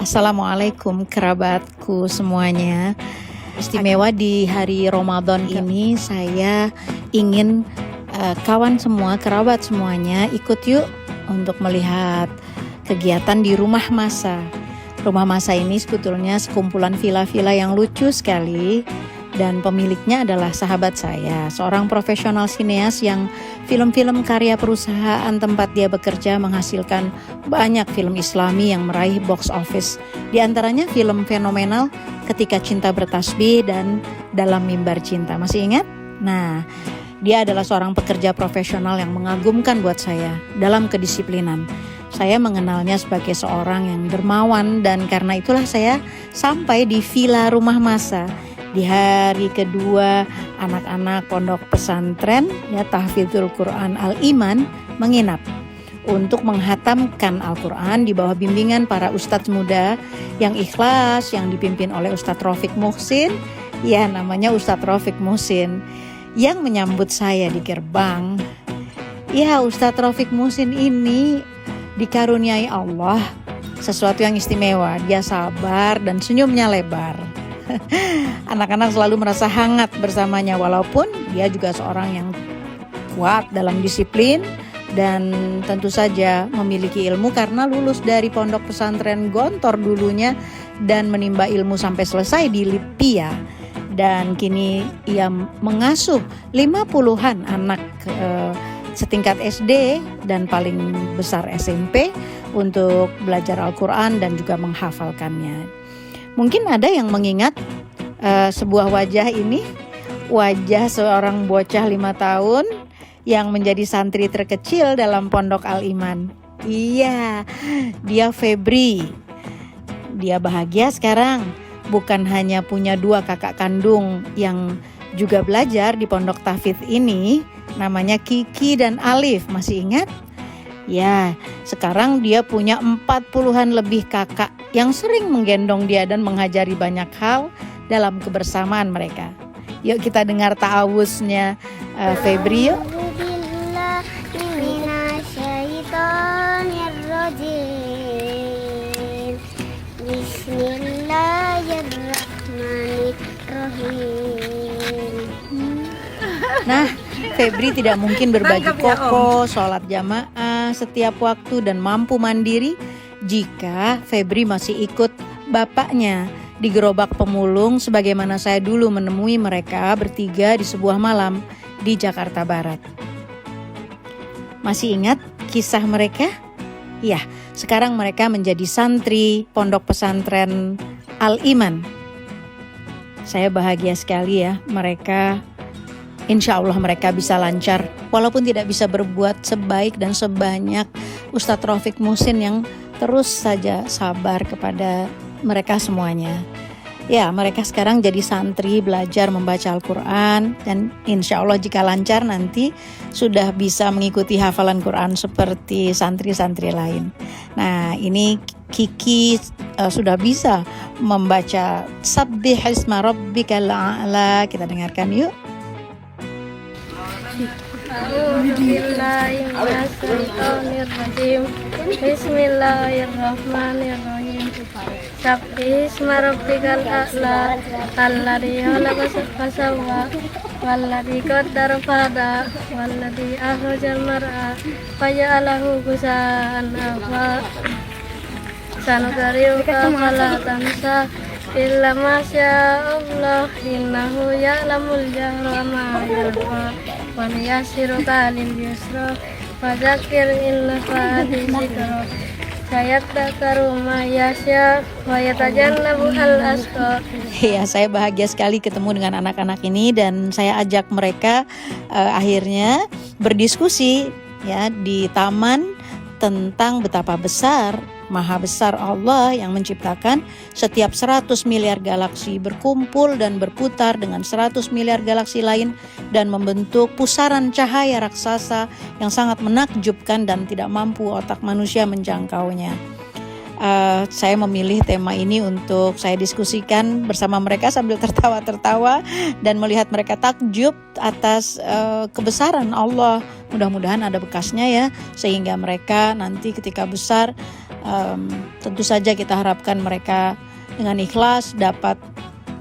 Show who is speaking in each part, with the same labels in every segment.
Speaker 1: Assalamualaikum kerabatku semuanya. Istimewa di hari Ramadan ini saya ingin kawan semua, kerabat semuanya ikut yuk untuk melihat kegiatan di Rumah Masa. Rumah Masa ini sebetulnya sekumpulan villa-villa yang lucu sekali. Dan pemiliknya adalah sahabat saya, seorang profesional sineas yang film-film karya perusahaan tempat dia bekerja menghasilkan banyak film Islami yang meraih box office. Di antaranya film fenomenal Ketika Cinta Bertasbih dan Dalam Mimbar Cinta. Masih ingat? Nah, dia adalah seorang pekerja profesional yang mengagumkan buat saya dalam kedisiplinan. Saya mengenalnya sebagai seorang yang dermawan dan karena itulah saya sampai di Villa Rumah Masa. Di hari kedua anak-anak pondok pesantren Tahfidzul Quran Al-Iman menginap untuk menghatamkan Al-Quran di bawah bimbingan para ustadz muda yang ikhlas yang dipimpin oleh Ustadz Rafiq Muhsin. Ya, namanya Ustadz Rafiq Muhsin yang menyambut saya di gerbang. Ya, Ustadz Rafiq Muhsin ini dikaruniai Allah sesuatu yang istimewa. Dia sabar dan senyumnya lebar. Anak-anak selalu merasa hangat bersamanya walaupun dia juga seorang yang kuat dalam disiplin dan tentu saja memiliki ilmu karena lulus dari pondok pesantren Gontor dulunya dan menimba ilmu sampai selesai di Lipia. Dan kini ia mengasuh 50-an anak setingkat SD dan paling besar SMP untuk belajar Al-Quran dan juga menghafalkannya. Mungkin ada yang mengingat sebuah wajah ini, wajah seorang bocah 5 tahun yang menjadi santri terkecil dalam pondok Al-Iman. Iya, dia Febri. Dia bahagia sekarang, bukan hanya punya 2 kakak kandung yang juga belajar di pondok tahfidz ini, namanya Kiki dan Alif, masih ingat? Ya, sekarang dia punya 40-an lebih kakak yang sering menggendong dia dan mengajari banyak hal dalam kebersamaan mereka. Yuk kita dengar ta'awuznya Febri yuk. Nah, Febri tidak mungkin berbaju koko, sholat jamaah setiap waktu dan mampu mandiri jika Febri masih ikut bapaknya di gerobak pemulung sebagaimana saya dulu menemui mereka bertiga di sebuah malam di Jakarta Barat. Masih ingat kisah mereka? Ya, sekarang mereka menjadi santri pondok pesantren Al-Iman. Saya bahagia sekali ya, mereka insya Allah mereka bisa lancar walaupun tidak bisa berbuat sebaik dan sebanyak Ustadz Rafiq Muhsin yang terus saja sabar kepada mereka semuanya. Ya, mereka sekarang jadi santri belajar membaca Al-Quran dan insya Allah jika lancar nanti sudah bisa mengikuti hafalan Quran seperti santri-santri lain. Nah, ini Kiki sudah bisa membaca Sabbihisma Rabbikal A'la. Kita dengarkan yuk.
Speaker 2: Bismillahirrahmanirrahim. Sabbihisma rabbikal a'la alladzi khalaqa fasawwa walladzi qaddara fahada walladzi akhrajal mar'a faja'alahu ghusaan ahwa sanuqri'uka fala tansa illa ma sya'allah innahu ya'lamul jahra ma yakhfa wa yassiruka lil yusra fadzakir in nafa'ati dzikra sayadzakkaru ma yasha wa yatajannabu al asqa.
Speaker 1: Ya, saya bahagia sekali ketemu dengan anak-anak ini dan saya ajak mereka akhirnya berdiskusi ya di taman tentang betapa besar, maha besar Allah yang menciptakan setiap 100 miliar galaksi berkumpul dan berputar dengan 100 miliar galaksi lain dan membentuk pusaran cahaya raksasa yang sangat menakjubkan dan tidak mampu otak manusia menjangkaunya. saya memilih tema ini untuk saya diskusikan bersama mereka sambil tertawa-tertawa dan melihat mereka takjub atas kebesaran Allah. Mudah-mudahan ada bekasnya ya, sehingga mereka nanti ketika besar, tentu saja kita harapkan mereka dengan ikhlas dapat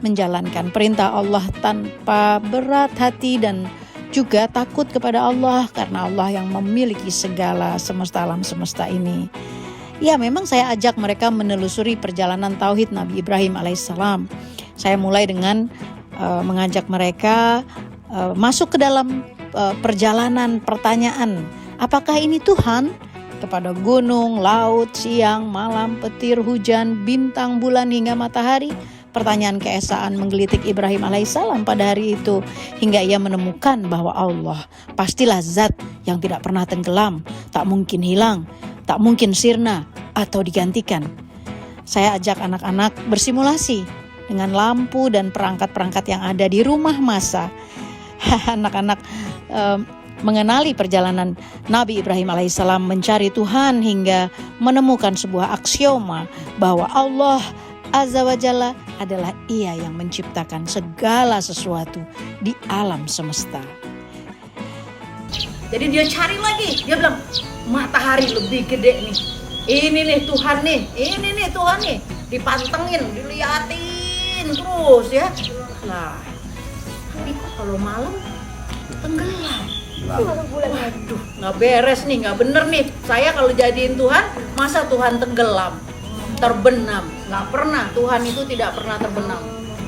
Speaker 1: menjalankan perintah Allah tanpa berat hati dan juga takut kepada Allah, karena Allah yang memiliki segala semesta alam semesta ini. Ya, memang saya ajak mereka menelusuri perjalanan tauhid Nabi Ibrahim alaihissalam. Saya mulai dengan mengajak mereka masuk ke dalam perjalanan pertanyaan, apakah ini Tuhan? Kepada gunung, laut, siang, malam, petir, hujan, bintang, bulan hingga matahari. Pertanyaan keesaan menggelitik Ibrahim alaihissalam pada hari itu, hingga ia menemukan bahwa Allah pastilah zat yang tidak pernah tenggelam, tak mungkin hilang, tak mungkin sirna atau digantikan. Saya ajak anak-anak bersimulasi dengan lampu dan perangkat-perangkat yang ada di rumah masa. Anak-anak mengenali perjalanan Nabi Ibrahim alaihissalam mencari Tuhan hingga menemukan sebuah aksioma bahwa Allah Azza wa Jalla adalah Ia yang menciptakan segala sesuatu di alam semesta. Jadi dia cari lagi, dia bilang matahari lebih gede nih. Ini nih Tuhan nih, ini nih Tuhan nih. Dipantengin, diliatin terus ya. Nah, tapi kalau malam tenggelam. Aduh, nggak beres nih, nggak bener nih. Saya kalau jadiin Tuhan, masa Tuhan tenggelam, terbenam? Nggak pernah, Tuhan itu tidak pernah terbenam.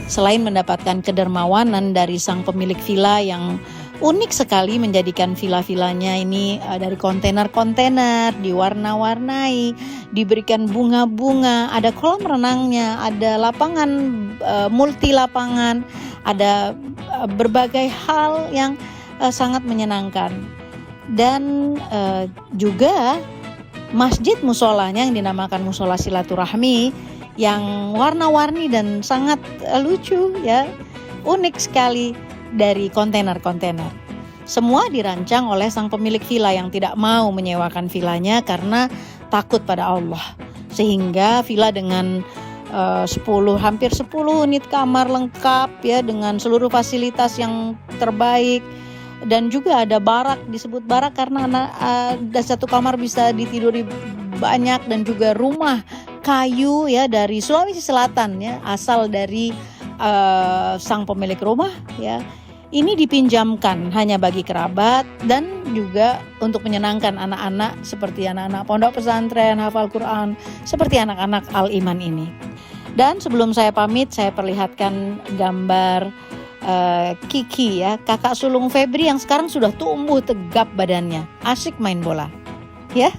Speaker 1: Selain mendapatkan kedermawanan dari sang pemilik villa yang unik sekali, menjadikan villa-villanya ini dari kontainer-kontainer, diwarna-warnai, diberikan bunga-bunga, ada kolam renangnya, ada lapangan multi lapangan, ada berbagai hal yang sangat menyenangkan. Dan juga masjid musolanya yang dinamakan musola silaturahmi yang warna-warni dan sangat lucu ya, unik sekali, dari kontainer-kontainer. Semua dirancang oleh sang pemilik villa yang tidak mau menyewakan villanya karena takut pada Allah. Sehingga villa dengan hampir 10 unit kamar lengkap ya, dengan seluruh fasilitas yang terbaik. Dan juga ada barak, disebut barak karena ada satu kamar bisa ditiduri banyak, dan juga rumah kayu ya dari Sulawesi Selatan ya, asal dari sang pemilik rumah ya. Ini dipinjamkan hanya bagi kerabat dan juga untuk menyenangkan anak-anak seperti anak-anak pondok pesantren, hafal Quran, seperti anak-anak Al-Iman ini. Dan sebelum saya pamit, saya perlihatkan gambar Kiki ya, kakak sulung Febri yang sekarang sudah tumbuh tegap badannya, asik main bola ya.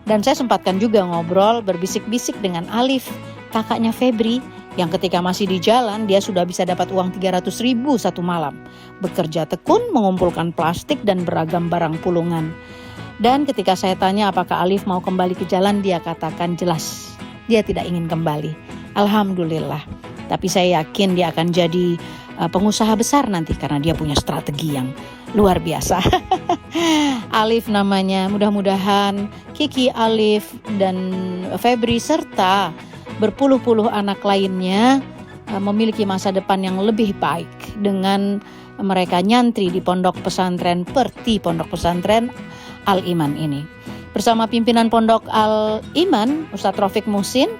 Speaker 1: Dan saya sempatkan juga ngobrol berbisik-bisik dengan Alif, kakaknya Febri, yang ketika masih di jalan dia sudah bisa dapat uang 300.000 satu malam, bekerja tekun mengumpulkan plastik dan beragam barang pulungan. Dan ketika saya tanya apakah Alif mau kembali ke jalan, dia katakan jelas dia tidak ingin kembali. Alhamdulillah. Tapi saya yakin dia akan jadi pengusaha besar nanti karena dia punya strategi yang luar biasa. Alif namanya. Mudah-mudahan Kiki, Alif, dan Febri serta berpuluh-puluh anak lainnya memiliki masa depan yang lebih baik dengan mereka nyantri di pondok pesantren Perti, pondok pesantren Al-Iman ini. Bersama pimpinan pondok Al-Iman, Ustadz Rafiq Muhsin,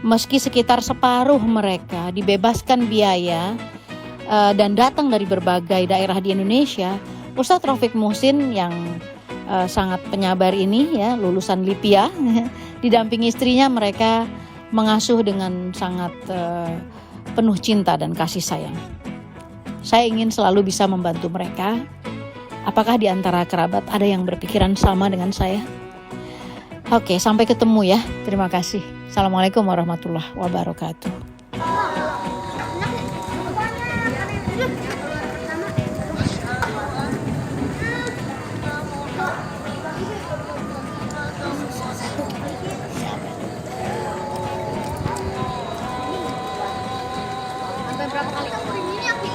Speaker 1: meski sekitar separuh mereka dibebaskan biaya dan datang dari berbagai daerah di Indonesia, Ustadz Rafiq Muhsin yang sangat penyabar ini ya, lulusan Lipia, didampingi istrinya, mereka mengasuh dengan sangat penuh cinta dan kasih sayang. Saya ingin selalu bisa membantu mereka. Apakah di antara kerabat ada yang berpikiran sama dengan saya? Oke, sampai ketemu ya. Terima kasih. Assalamualaikum warahmatullahi wabarakatuh.
Speaker 2: Berapa kali kamu ini aku?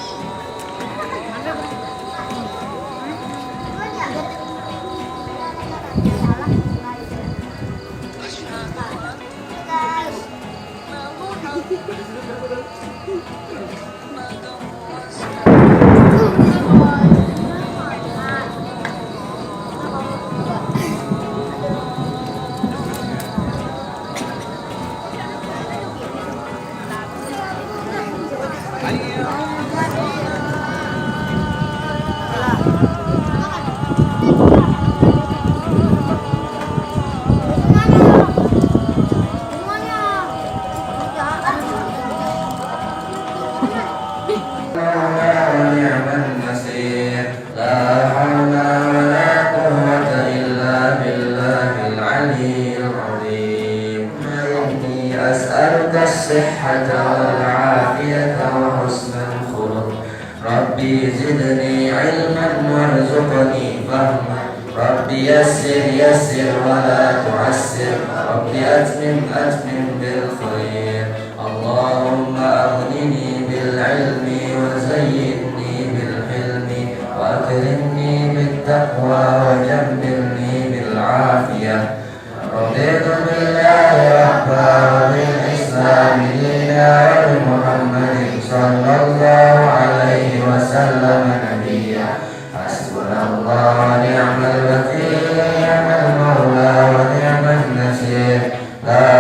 Speaker 3: ونعم النصير لا حول ولا قوة إلا بالله العلي العظيم إني أسألك الصحة والعافية وحسن الخلق ربي زدني علما وارزقني فهما ربي يسر يسر ولا تعسر ربي أتمم بالخير اللهم أغنني بالعلم وزينني بالحلم وأكرمني بالتقوى وجملني بالعافية رضيت بالله ربا وبالإسلام دينا وبمحمد صلى الله عليه وسلم نبيا حسبنا الله ونعم الوكيل نعم المولى ونعم النصير لا